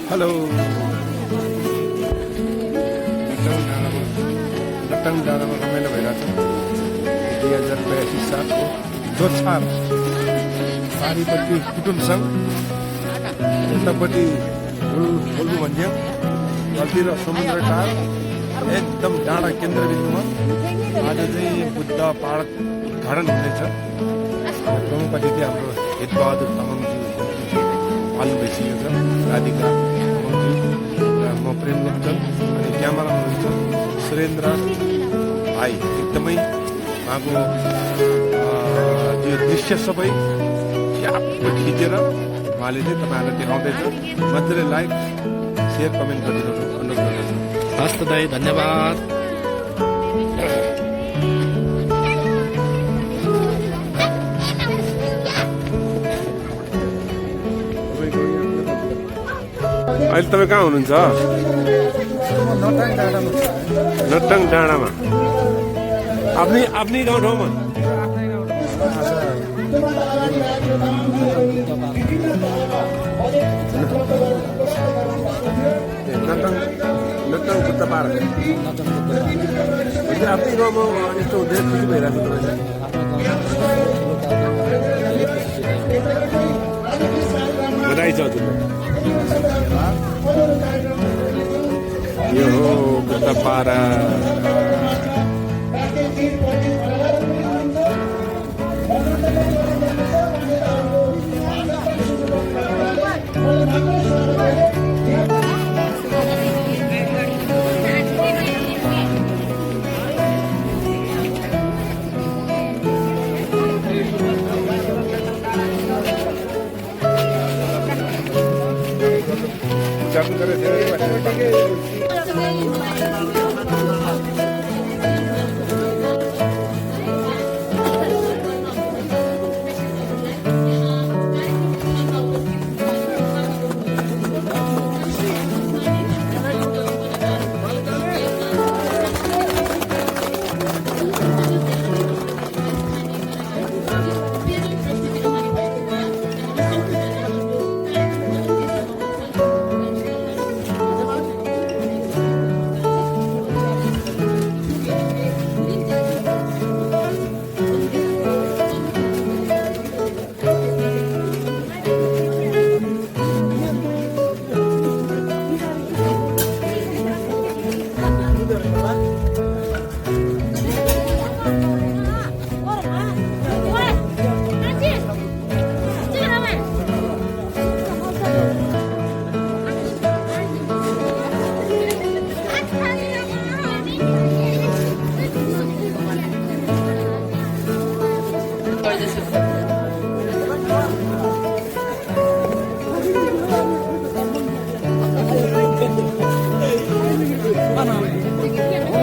Hello नटङ डाँडामा रमाइलो भइरहेछ 2082 सालको जोछार पारिपट्टि कुटुम सङ्घ यतापट्टि फुल्बु भन्ज्याङ तलतिर समुद्र टार एकदम डाँडा केन्द्रबिन्दुमा आज चाहिँ बुद्ध पार्क उद्घाटन हुँदैछ। प्रमुख अतिथि हाम्रो हितबहादुर तामाङज्यू पाल्नु भइसकेको छ, राधिका तामाङज्यू र म प्रेम लोकचन अनि क्यामेरामा हुनुहुन्छ सुरेन्द्र भाइ। एकदमै उहाँको त्यो दृश्य सबै ट्याप्प खिचेर उहाँले चाहिँ तपाईँहरूलाई देखाउँदैछ। मजाले लाइक सेयर कमेन्ट गरिदिनु अनुरोध गर्दछु। हस्त दाई धन्यवाद। अहिले तपाईँ कहाँ हुनुहुन्छ? नटङ डाँडामा आफ्नै गाउँठाउँमा। नटङ बुद्ध पार्क आफ्नै गाउँमा यस्तो हुँदैन, खुसी भइरहेको छ तपाईँलाई? बधाई छ हजुर। यो हो बुद्ध पार्क।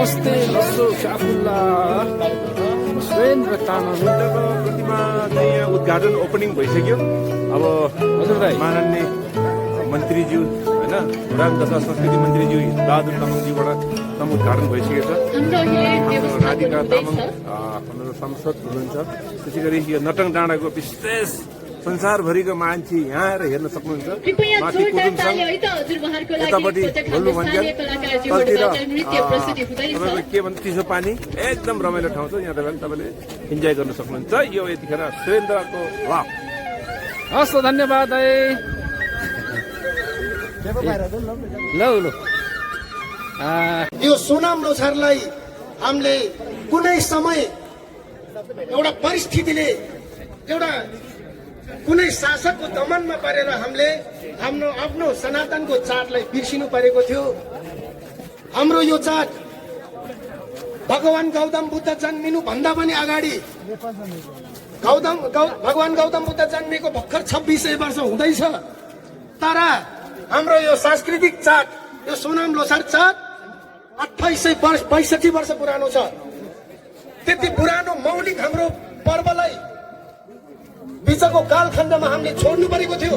नमस्ते लस्सो साफुल्ला सुरेन्द्र तामाङ बुद्धको प्रतिमा चाहिँ यहाँ उद्घाटन ओपनिङ भइसक्यो। अब हजुर भाइ माननीय मन्त्रीज्यू होइन भुटान तथा संस्कृति मन्त्रीज्यू बहादुर तामाङज्यूबाट एकदम उद्घाटन भइसकेको छ। हाम्रो राधिका तामाङ हाम्रो सांसद हुनुहुन्छ। त्यसै गरी यो नटङ डाँडाको विशेष संसारभरिको मान्छे यहाँ आएर हेर्न सक्नुहुन्छ। माथि कुटुम सङ्घ, यतापट्टि भोल्बु भन्ज्याङ, तलतिर तपाईँको के भन्छ चिसो पानी, एकदम रमाइलो ठाउँ छ। यहाँ तपाईँले इन्जोय गर्न सक्नुहुन्छ। यो यतिखेर सुरेन्द्रको वाह। हस् धन्यवाद है। ल यो सोनाम लोछारलाई हामीले कुनै समय एउटा परिस्थितिले एउटा कुनै शासकको दमनमा परेर हामीले हाम्रो आफ्नो सनातनको चाडलाई बिर्सिनु परेको थियो। हाम्रो यो चाड भगवान गौतम बुद्ध जन्मिनु भन्दा पनि अगाडि भगवान गौतम बुद्ध जन्मेको भर्खर 2600 वर्ष हुँदैछ। तर हाम्रो यो सांस्कृतिक चाड, यो सोनाम लोछार चाड 2862 वर्ष पुरानो छ। त्यति पुरानो मौलिक हाम्रो पर्वलाई बिचको कालखण्डमा हामीले छोड्नु परेको थियो।